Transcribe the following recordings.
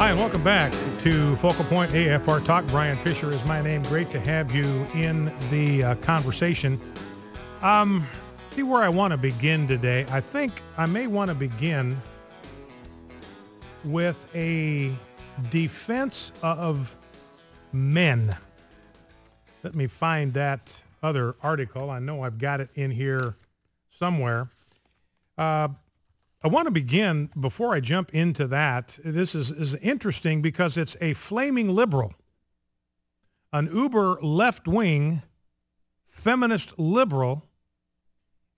Hi, and welcome back to Focal Point AFR Talk. Brian Fisher is my name. Great to have you in the conversation. See where I want to begin today. I think I may want to begin with a defense of men. Let me find that other article. I know I've got it in here somewhere. I want to begin, before I jump into that, this is interesting because it's a flaming liberal, an uber left-wing feminist liberal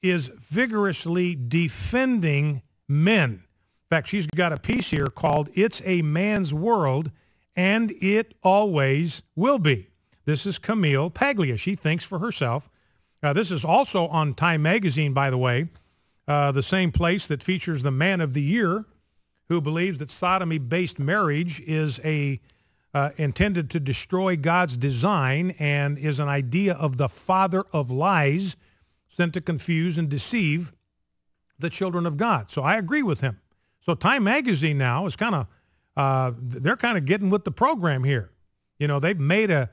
is vigorously defending men. In fact, she's got a piece here called "It's a Man's World, and It Always Will Be." This is Camille Paglia. She thinks for herself. This is also on Time Magazine, by the way. The same place that features the Man of the Year, who believes that sodomy-based marriage is intended to destroy God's design and is an idea of the father of lies sent to confuse and deceive the children of God. So I agree with him. So Time Magazine now is kind of, they're kind of getting with the program here. You know, they've made a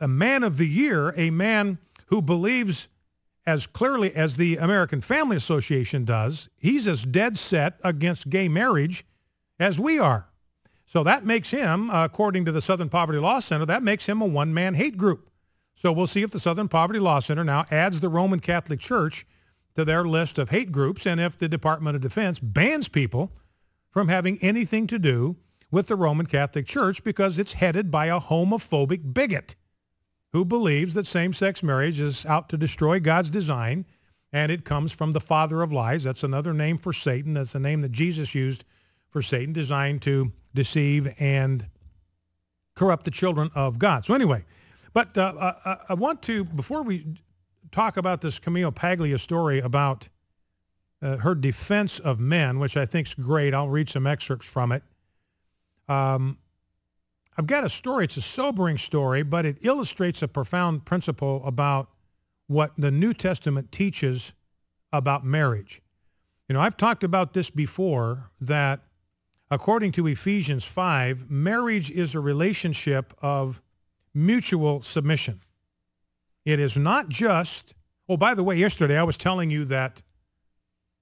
Man of the Year, a man who believes as clearly as the American Family Association does. He's as dead set against gay marriage as we are. So that makes him, according to the Southern Poverty Law Center, that makes him a one-man hate group. So we'll see if the Southern Poverty Law Center now adds the Roman Catholic Church to their list of hate groups, and if the Department of Defense bans people from having anything to do with the Roman Catholic Church because it's headed by a homophobic bigot who believes that same-sex marriage is out to destroy God's design, and it comes from the father of lies. That's another name for Satan. That's the name that Jesus used for Satan, designed to deceive and corrupt the children of God. So anyway, but I want to, before we talk about this Camille Paglia story about her defense of men, which I think is great, I'll read some excerpts from it. I've got a story. It's a sobering story, but it illustrates a profound principle about what the New Testament teaches about marriage. You know, I've talked about this before, that according to Ephesians 5, marriage is a relationship of mutual submission. It is not just, oh, by the way, yesterday I was telling you that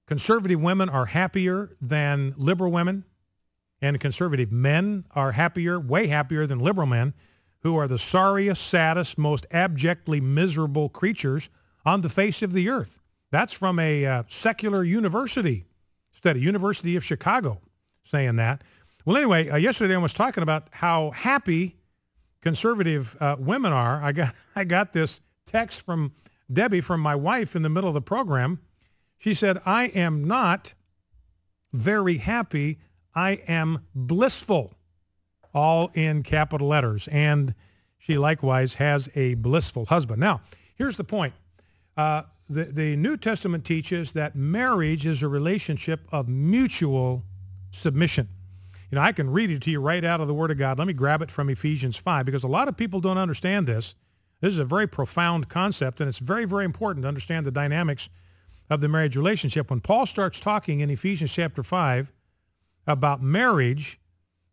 conservative women are happier than liberal women. And conservative men are happier, way happier than liberal men, who are the sorriest, saddest, most abjectly miserable creatures on the face of the earth. That's from a secular university study, University of Chicago, saying that. Well, anyway, yesterday I was talking about how happy conservative women are. I got this text from Debbie, from my wife, in the middle of the program. She said, "I am not very happy. I am blissful," all in capital letters. And she likewise has a blissful husband. Now, here's the point. The New Testament teaches that marriage is a relationship of mutual submission. You know, I can read it to you right out of the Word of God. Let me grab it from Ephesians 5, because a lot of people don't understand this. This is a very profound concept, and it's very, very important to understand the dynamics of the marriage relationship. When Paul starts talking in Ephesians chapter 5, about marriage,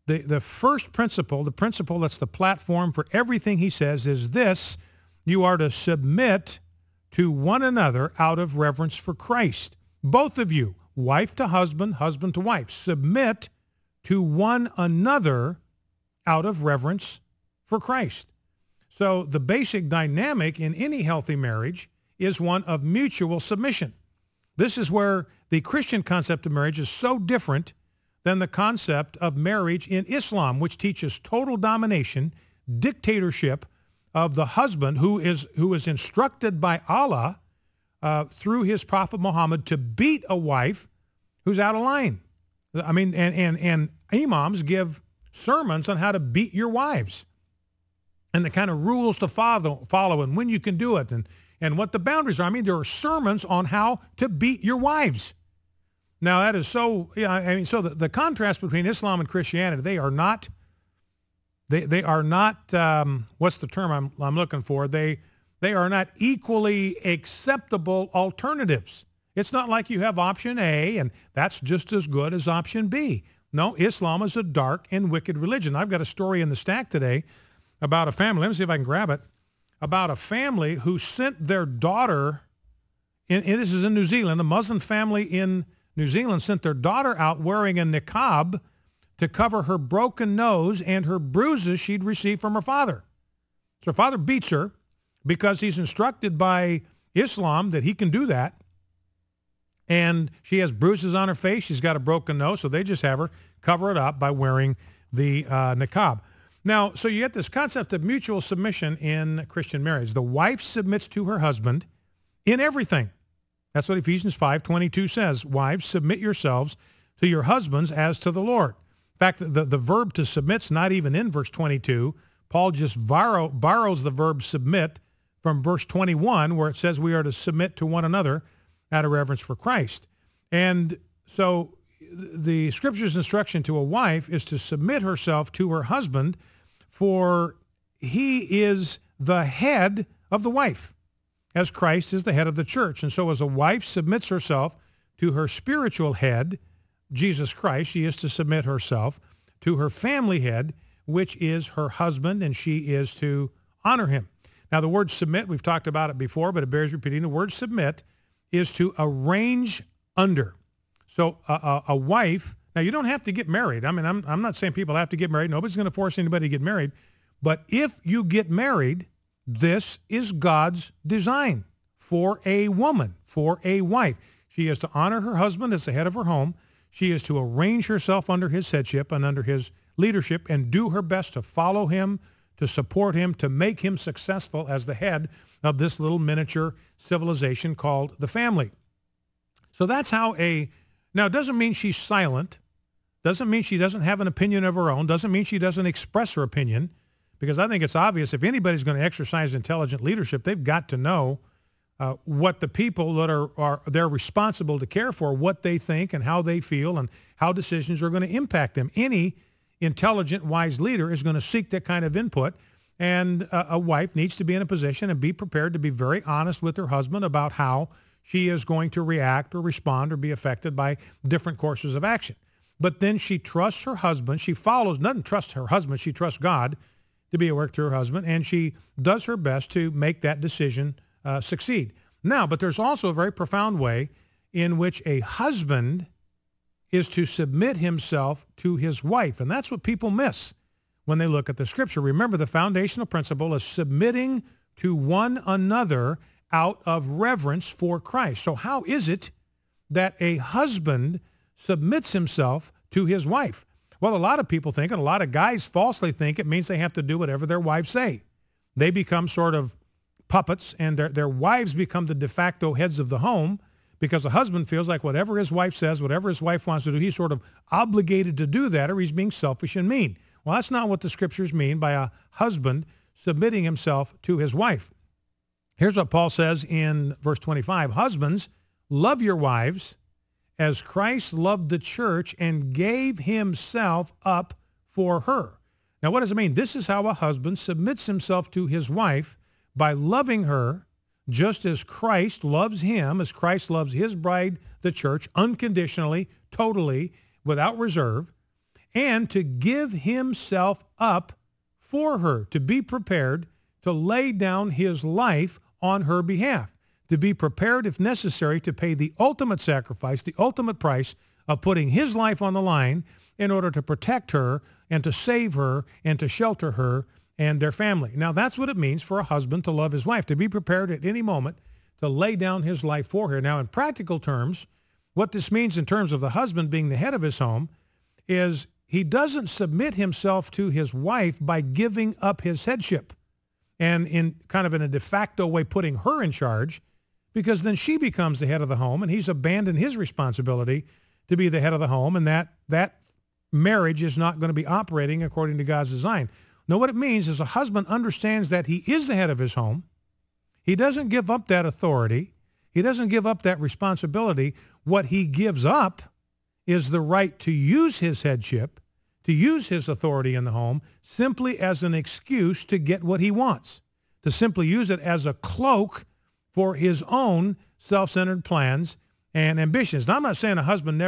the first principle, the principle that's the platform for everything he says, is this: you are to submit to one another out of reverence for Christ. Both of you, wife to husband, husband to wife, submit to one another out of reverence for Christ. So the basic dynamic in any healthy marriage is one of mutual submission. This is where the Christian concept of marriage is so different than the concept of marriage in Islam, which teaches total domination, dictatorship of the husband who is instructed by Allah through his prophet Muhammad to beat a wife who's out of line. I mean, and imams give sermons on how to beat your wives and the kind of rules to follow and when you can do it and what the boundaries are. I mean, there are sermons on how to beat your wives. Now, that is so, yeah, I mean, so the contrast between Islam and Christianity, they are not, what's the term I'm looking for? They are not equally acceptable alternatives. It's not like you have option A, and that's just as good as option B. No, Islam is a dark and wicked religion. I've got a story in the stack today about a family. Let me see if I can grab it. About a family who sent their daughter, and this is in New Zealand, a Muslim family in New Zealand sent their daughter out wearing a niqab to cover her broken nose and her bruises she'd received from her father. So her father beats her because he's instructed by Islam that he can do that. And she has bruises on her face. She's got a broken nose, so they just have her cover it up by wearing the niqab. Now, so you get this concept of mutual submission in Christian marriage. The wife submits to her husband in everything. That's what Ephesians 5:22 says. Wives, submit yourselves to your husbands as to the Lord. In fact, the verb to submit's not even in verse 22. Paul just borrows the verb submit from verse 21, where it says we are to submit to one another out of reverence for Christ. And so the Scripture's instruction to a wife is to submit herself to her husband, for he is the head of the wife, as Christ is the head of the church. And so as a wife submits herself to her spiritual head, Jesus Christ, she is to submit herself to her family head, which is her husband, and she is to honor him. Now, the word submit, we've talked about it before, but it bears repeating. The word submit is to arrange under. So a wife, now you don't have to get married. I mean, I'm not saying people have to get married. Nobody's going to force anybody to get married. But if you get married, this is God's design for a woman, for a wife. She is to honor her husband as the head of her home. She is to arrange herself under his headship and under his leadership and do her best to follow him, to support him, to make him successful as the head of this little miniature civilization called the family. So that's how now it doesn't mean she's silent, doesn't mean she doesn't have an opinion of her own, doesn't mean she doesn't express her opinion, because I think it's obvious if anybody's going to exercise intelligent leadership, they've got to know what the people that they're responsible to care for, what they think and how they feel and how decisions are going to impact them. Any intelligent, wise leader is going to seek that kind of input, and a wife needs to be in a position and be prepared to be very honest with her husband about how she is going to react or respond or be affected by different courses of action. But then she trusts her husband. She doesn't trust her husband. She trusts God to be at work to her husband, and she does her best to make that decision succeed. Now, but there's also a very profound way in which a husband is to submit himself to his wife, and that's what people miss when they look at the Scripture. Remember, the foundational principle is submitting to one another out of reverence for Christ. So how is it that a husband submits himself to his wife? Well, a lot of people think, and a lot of guys falsely think, it means they have to do whatever their wives say. They become sort of puppets, and their wives become the de facto heads of the home, because a husband feels like whatever his wife says, whatever his wife wants to do, he's sort of obligated to do that, or he's being selfish and mean. Well, that's not what the Scriptures mean by a husband submitting himself to his wife. Here's what Paul says in verse 25. Husbands, love your wives as Christ loved the church and gave himself up for her. Now, what does it mean? This is how a husband submits himself to his wife, by loving her just as Christ loves him, as Christ loves his bride, the church, unconditionally, totally, without reserve, and to give himself up for her, to be prepared to lay down his life on her behalf, to be prepared, if necessary, to pay the ultimate sacrifice, the ultimate price of putting his life on the line in order to protect her and to save her and to shelter her and their family. Now, that's what it means for a husband to love his wife, to be prepared at any moment to lay down his life for her. Now, in practical terms, what this means in terms of the husband being the head of his home is he doesn't submit himself to his wife by giving up his headship and in kind of in a de facto way putting her in charge, because then she becomes the head of the home and he's abandoned his responsibility to be the head of the home, and that marriage is not going to be operating according to God's design. No, what it means is a husband understands that he is the head of his home. He doesn't give up that authority. He doesn't give up that responsibility. What he gives up is the right to use his headship, to use his authority in the home, simply as an excuse to get what he wants, to simply use it as a cloak for his own self-centered plans and ambitions. Now, I'm not saying a husband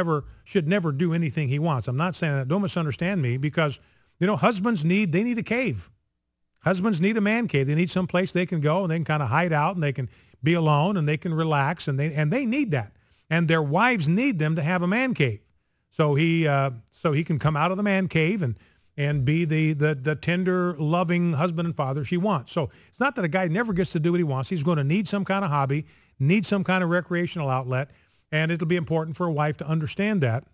should never do anything he wants. I'm not saying that. Don't misunderstand me, because, husbands need a cave. Husbands need a man cave. They need some place they can go and they can kind of hide out and they can be alone and they can relax, and they need that. And their wives need them to have a man cave. So he can come out of the man cave and be the tender, loving husband and father she wants. So it's not that a guy never gets to do what he wants. He's going to need some kind of hobby, need some kind of recreational outlet, and it'll be important for a wife to understand that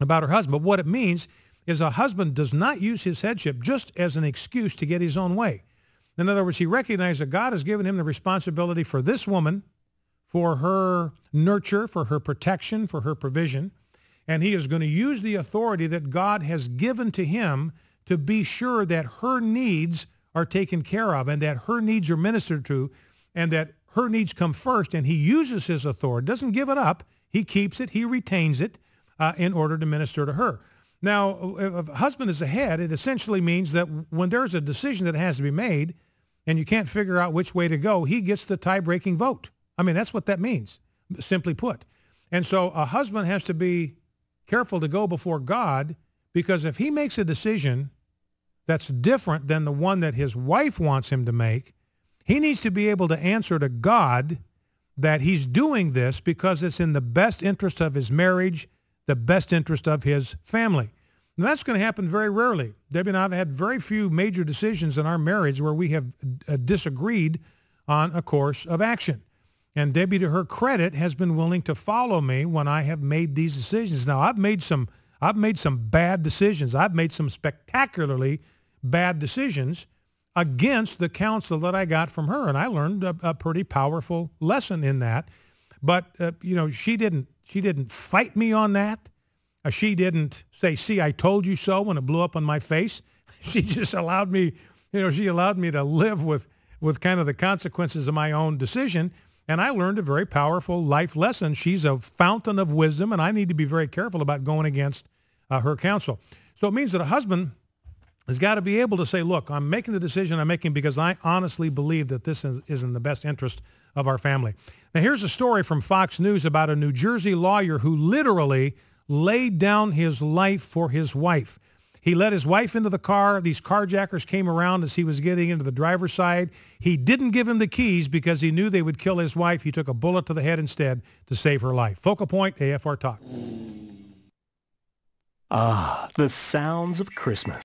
about her husband. But what it means is a husband does not use his headship just as an excuse to get his own way. In other words, he recognizes that God has given him the responsibility for this woman, for her nurture, for her protection, for her provision, and he is going to use the authority that God has given to him to be sure that her needs are taken care of and that her needs are ministered to and that her needs come first. And he uses his authority, doesn't give it up. He keeps it. He retains it in order to minister to her. Now, if a husband is the head, it essentially means that when there's a decision that has to be made and you can't figure out which way to go, he gets the tie-breaking vote. I mean, that's what that means, simply put. And so a husband has to be careful to go before God, because if he makes a decision that's different than the one that his wife wants him to make, he needs to be able to answer to God that he's doing this because it's in the best interest of his marriage, the best interest of his family. And that's going to happen very rarely. Debbie and I have had very few major decisions in our marriage where we have disagreed on a course of action. And Debbie, to her credit, has been willing to follow me when I have made these decisions. Now, I've made some bad decisions. I've made some spectacularly bad decisions against the counsel that I got from her, and I learned a pretty powerful lesson in that. But she didn't fight me on that. She didn't say, "See, I told you so," when it blew up on my face. She just allowed me, she allowed me to live with kind of the consequences of my own decision. And I learned a very powerful life lesson. She's a fountain of wisdom, and I need to be very careful about going against her counsel. So it means that a husband has got to be able to say, look, I'm making the decision I'm making because I honestly believe that this is in the best interest of our family. Now, here's a story from Fox News about a New Jersey lawyer who literally laid down his life for his wife. He let his wife into the car. These carjackers came around as he was getting into the driver's side. He didn't give him the keys because he knew they would kill his wife. He took a bullet to the head instead to save her life. Focal Point, AFR Talk. Ah, the sounds of Christmas.